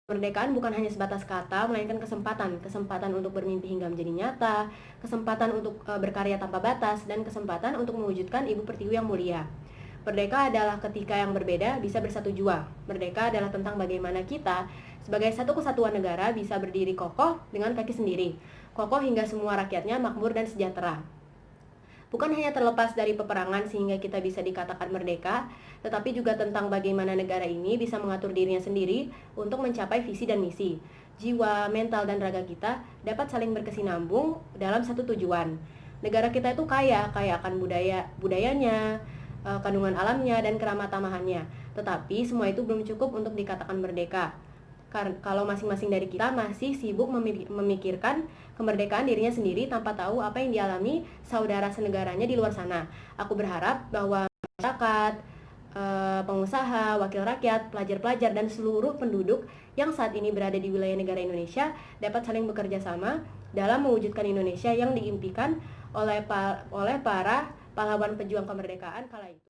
Kemerdekaan bukan hanya sebatas kata, melainkan kesempatan. Kesempatan untuk bermimpi hingga menjadi nyata, kesempatan untuk berkarya tanpa batas, dan kesempatan untuk mewujudkan Ibu Pertiwi yang mulia. Merdeka adalah ketika yang berbeda bisa bersatu jua. Merdeka adalah tentang bagaimana kita sebagai satu kesatuan negara bisa berdiri kokoh dengan kaki sendiri. Kokoh hingga semua rakyatnya makmur dan sejahtera. Bukan hanya terlepas dari peperangan sehingga kita bisa dikatakan merdeka, tetapi juga tentang bagaimana negara ini bisa mengatur dirinya sendiri untuk mencapai visi dan misi. Jiwa, mental, dan raga kita dapat saling berkesinambung dalam satu tujuan. Negara kita itu kaya akan budayanya, kandungan alamnya, dan keramat tamahannya. Tetapi semua itu belum cukup untuk dikatakan merdeka. Kalau masing-masing dari kita masih sibuk memikirkan kemerdekaan dirinya sendiri tanpa tahu apa yang dialami saudara senegaranya di luar sana. Aku berharap bahwa masyarakat, pengusaha, wakil rakyat, pelajar-pelajar, dan seluruh penduduk yang saat ini berada di wilayah negara Indonesia dapat saling bekerja sama dalam mewujudkan Indonesia yang diimpikan oleh para pahlawan pejuang kemerdekaan kala itu.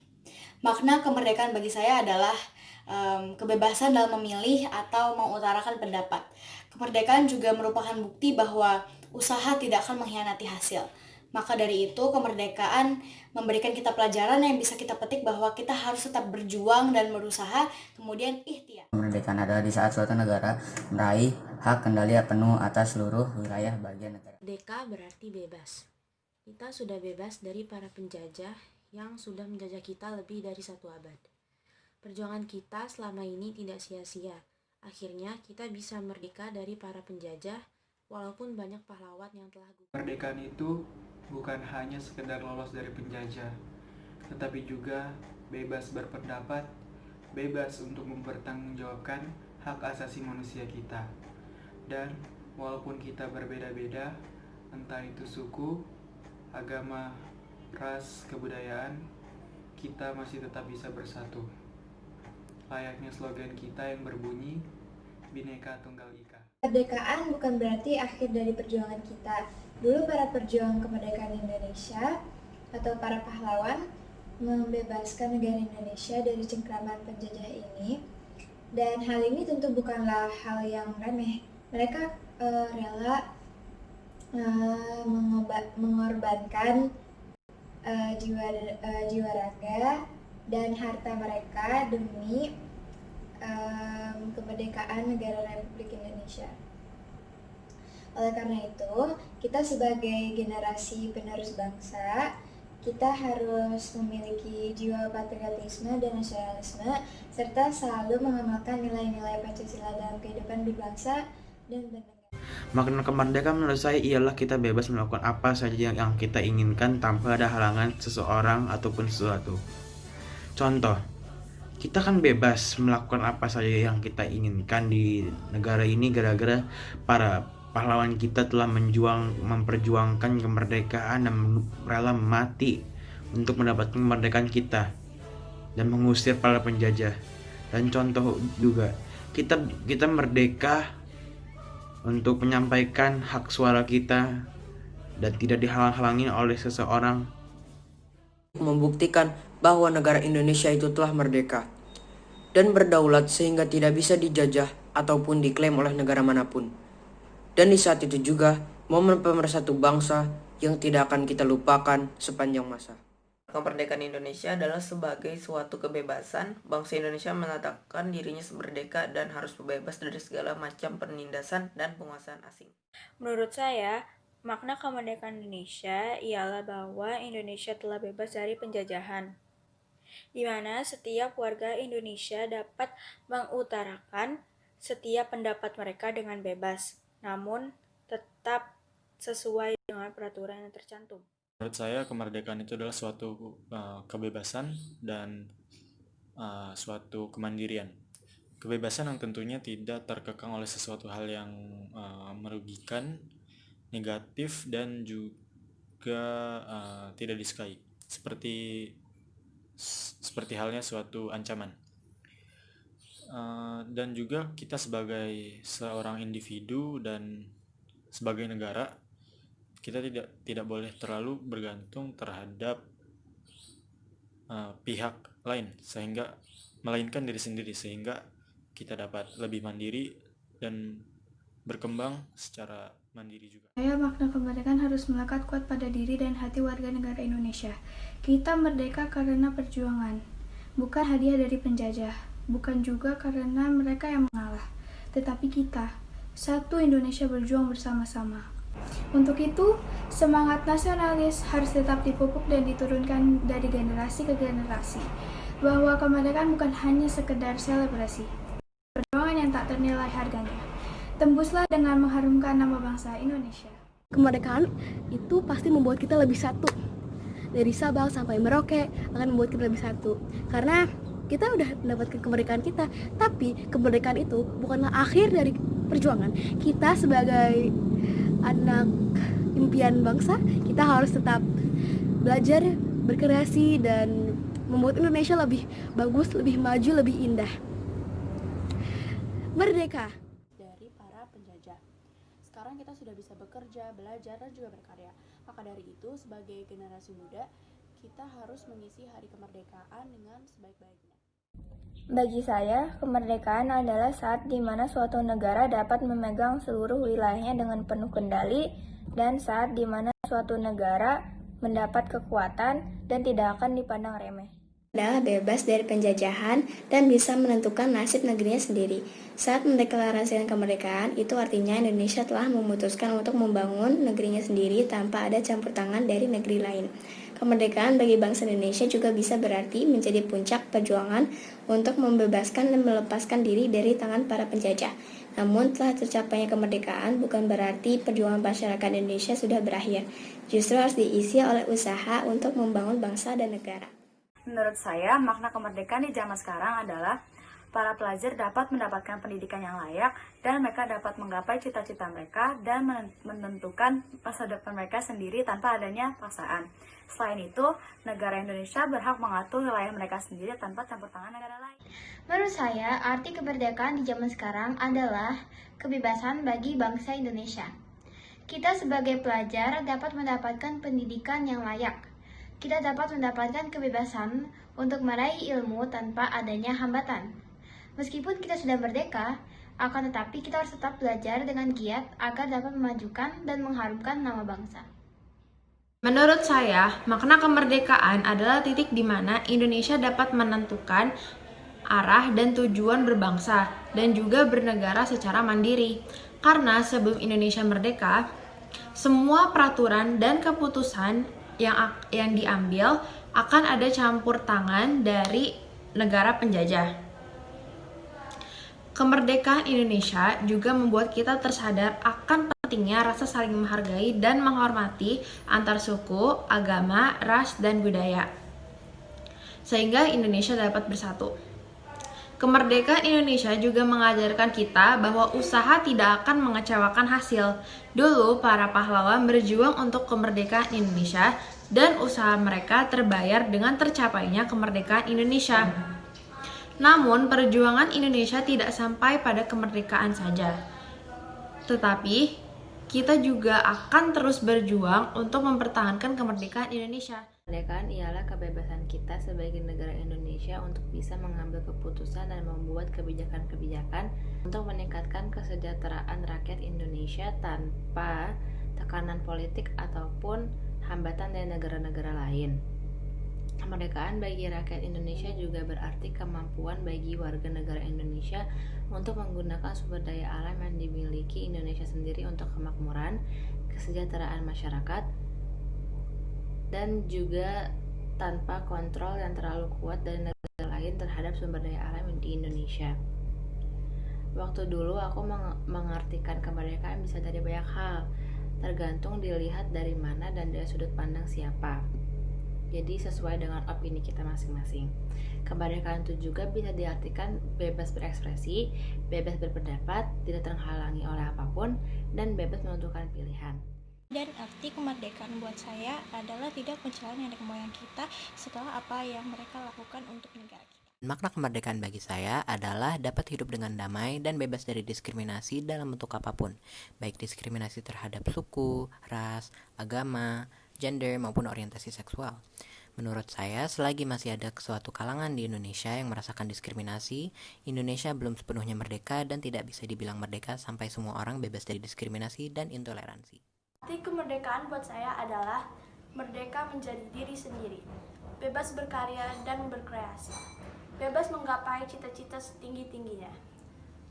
Makna kemerdekaan bagi saya adalah kebebasan dalam memilih atau mengutarakan pendapat. Kemerdekaan juga merupakan bukti bahwa usaha tidak akan mengkhianati hasil. Maka dari itu, kemerdekaan memberikan kita pelajaran yang bisa kita petik bahwa kita harus tetap berjuang dan berusaha, kemudian ikhtiar. Kemerdekaan adalah di saat suatu negara meraih hak kendali penuh atas seluruh wilayah bagian negara. Merdeka berarti bebas. Kita sudah bebas dari para penjajah yang sudah menjajah kita lebih dari 1 abad. Perjuangan kita selama ini tidak sia-sia. Akhirnya kita bisa merdeka dari para penjajah, walaupun banyak pahlawan yang telah gugur. Kemerdekaan itu bukan hanya sekedar lolos dari penjajah, tetapi juga bebas berpendapat, bebas untuk mempertanggungjawabkan hak asasi manusia kita. Dan walaupun kita berbeda-beda, entah itu suku, agama, ras, kebudayaan, kita masih tetap bisa bersatu. Layaknya slogan kita yang berbunyi, Bhinneka Tunggal Ika. Kemerdekaan bukan berarti akhir dari perjuangan kita. Dulu para pejuang kemerdekaan Indonesia atau para pahlawan membebaskan negara Indonesia dari cengkraman penjajah ini. Dan hal ini tentu bukanlah hal yang remeh. Mereka rela mengorbankan jiwa raga dan harta mereka demi kemerdekaan negara Republik Indonesia. Oleh karena itu, kita sebagai generasi penerus bangsa, kita harus memiliki jiwa patriotisme dan nasionalisme, serta selalu mengamalkan nilai-nilai Pancasila dalam kehidupan berbangsa dan bernegara. Makna kemerdekaan menurut saya ialah kita bebas melakukan apa saja yang kita inginkan tanpa ada halangan seseorang ataupun sesuatu. Contoh, kita kan bebas melakukan apa saja yang kita inginkan di negara ini gara-gara para pahlawan kita telah memperjuangkan kemerdekaan dan rela mati untuk mendapatkan kemerdekaan kita dan mengusir para penjajah. Dan contoh juga, kita merdeka untuk menyampaikan hak suara kita dan tidak dihalang-halangi oleh seseorang. Membuktikan bahwa negara Indonesia itu telah merdeka dan berdaulat sehingga tidak bisa dijajah ataupun diklaim oleh negara manapun. Dan di saat itu juga momen pemersatu bangsa yang tidak akan kita lupakan sepanjang masa. Kemerdekaan Indonesia adalah sebagai suatu kebebasan. Bangsa Indonesia menetapkan dirinya merdeka dan harus bebas dari segala macam penindasan dan penguasaan asing. Menurut saya, makna kemerdekaan Indonesia ialah bahwa Indonesia telah bebas dari penjajahan, di mana setiap warga Indonesia dapat mengutarakan setiap pendapat mereka dengan bebas, namun tetap sesuai dengan peraturan yang tercantum. Menurut saya kemerdekaan itu adalah suatu kebebasan dan suatu kemandirian. Kebebasan yang tentunya tidak terkekang oleh sesuatu hal yang merugikan, negatif, dan juga tidak disukai. Seperti halnya suatu ancaman. Dan juga kita sebagai seorang individu dan sebagai negara, kita tidak boleh terlalu bergantung terhadap pihak lain, melainkan diri sendiri, sehingga kita dapat lebih mandiri dan berkembang secara mandiri juga. Saya makna kemerdekaan harus melekat kuat pada diri dan hati warga negara Indonesia. Kita merdeka karena perjuangan, bukan hadiah dari penjajah, bukan juga karena mereka yang mengalah, tetapi kita, satu Indonesia berjuang bersama-sama. Untuk itu, semangat nasionalis harus tetap dipupuk dan diturunkan dari generasi ke generasi, bahwa kemerdekaan bukan hanya sekedar selebrasi, perjuangan yang tak ternilai harganya. Tembuslah dengan mengharumkan nama bangsa Indonesia. Kemerdekaan itu pasti membuat kita lebih satu. Dari Sabang sampai Merauke akan membuat kita lebih satu. Karena kita udah mendapatkan kemerdekaan kita, tapi kemerdekaan itu bukanlah akhir dari perjuangan. Kita sebagai anak impian bangsa, kita harus tetap belajar, berkreasi, dan membuat Indonesia lebih bagus, lebih maju, lebih indah. Merdeka! Dari para penjajah. Sekarang kita sudah bisa bekerja, belajar, dan juga berkarya. Maka dari itu, sebagai generasi muda, kita harus mengisi hari kemerdekaan dengan sebaik-baiknya. Bagi saya, kemerdekaan adalah saat di mana suatu negara dapat memegang seluruh wilayahnya dengan penuh kendali dan saat di mana suatu negara mendapat kekuatan dan tidak akan dipandang remeh. Adalah bebas dari penjajahan dan bisa menentukan nasib negerinya sendiri. Saat mendeklarasikan kemerdekaan, itu artinya Indonesia telah memutuskan untuk membangun negerinya sendiri tanpa ada campur tangan dari negeri lain. Kemerdekaan bagi bangsa Indonesia juga bisa berarti menjadi puncak perjuangan untuk membebaskan dan melepaskan diri dari tangan para penjajah. Namun telah tercapainya kemerdekaan bukan berarti perjuangan masyarakat Indonesia sudah berakhir. Justru harus diisi oleh usaha untuk membangun bangsa dan negara. Menurut saya, makna kemerdekaan di zaman sekarang adalah para pelajar dapat mendapatkan pendidikan yang layak dan mereka dapat menggapai cita-cita mereka dan menentukan masa depan mereka sendiri tanpa adanya paksaan. Selain itu, negara Indonesia berhak mengatur wilayah mereka sendiri tanpa campur tangan negara lain. Menurut saya, arti kemerdekaan di zaman sekarang adalah kebebasan bagi bangsa Indonesia. Kita sebagai pelajar dapat mendapatkan pendidikan yang layak. Kita dapat mendapatkan kebebasan untuk meraih ilmu tanpa adanya hambatan. Meskipun kita sudah merdeka, akan tetapi kita harus tetap belajar dengan giat agar dapat memajukan dan mengharumkan nama bangsa. Menurut saya, makna kemerdekaan adalah titik di mana Indonesia dapat menentukan arah dan tujuan berbangsa dan juga bernegara secara mandiri. Karena sebelum Indonesia merdeka, semua peraturan dan keputusan yang diambil akan ada campur tangan dari negara penjajah. Kemerdekaan Indonesia juga membuat kita tersadar akan pentingnya rasa saling menghargai dan menghormati antar suku, agama, ras, dan budaya, sehingga Indonesia dapat bersatu. Kemerdekaan Indonesia juga mengajarkan kita bahwa usaha tidak akan mengecewakan hasil. Dulu, para pahlawan berjuang untuk kemerdekaan Indonesia dan usaha mereka terbayar dengan tercapainya kemerdekaan Indonesia. Namun, perjuangan Indonesia tidak sampai pada kemerdekaan saja. Tetapi, kita juga akan terus berjuang untuk mempertahankan kemerdekaan Indonesia. Kemerdekaan ialah kebebasan kita sebagai negara Indonesia untuk bisa mengambil keputusan dan membuat kebijakan-kebijakan untuk meningkatkan kesejahteraan rakyat Indonesia tanpa tekanan politik ataupun hambatan dari negara-negara lain. Kemerdekaan bagi rakyat Indonesia juga berarti kemampuan bagi warga negara Indonesia untuk menggunakan sumber daya alam yang dimiliki Indonesia sendiri untuk kemakmuran, kesejahteraan masyarakat, dan juga tanpa kontrol yang terlalu kuat dari negara lain terhadap sumber daya alam di Indonesia. Waktu dulu aku mengartikan kemerdekaan bisa dari banyak hal, tergantung dilihat dari mana dan dari sudut pandang siapa. Jadi sesuai dengan opini kita masing-masing. Kemerdekaan itu juga bisa diartikan bebas berekspresi, bebas berpendapat, tidak terhalangi oleh apapun, dan bebas menentukan pilihan. Dan arti kemerdekaan buat saya adalah tidak mencela nenek moyang kita setelah apa yang mereka lakukan untuk negara kita. Makna kemerdekaan bagi saya adalah dapat hidup dengan damai dan bebas dari diskriminasi dalam bentuk apapun, baik diskriminasi terhadap suku, ras, agama, gender, maupun orientasi seksual. Menurut saya, selagi masih ada suatu kalangan di Indonesia yang merasakan diskriminasi, Indonesia belum sepenuhnya merdeka dan tidak bisa dibilang merdeka sampai semua orang bebas dari diskriminasi dan intoleransi. Arti kemerdekaan buat saya adalah merdeka menjadi diri sendiri, bebas berkarya dan berkreasi, bebas menggapai cita-cita setinggi-tingginya,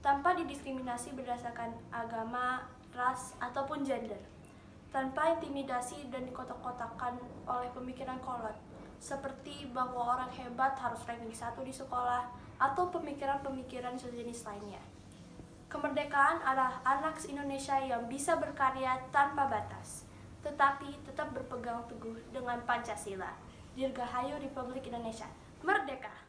tanpa didiskriminasi berdasarkan agama, ras, ataupun gender, tanpa intimidasi dan dikotak-kotakan oleh pemikiran kolot, seperti bahwa orang hebat harus ranking 1 di sekolah, atau pemikiran-pemikiran sejenis lainnya. Kemerdekaan adalah anak Indonesia yang bisa berkarya tanpa batas, tetapi tetap berpegang teguh dengan Pancasila. Dirgahayu Republik Indonesia. Merdeka!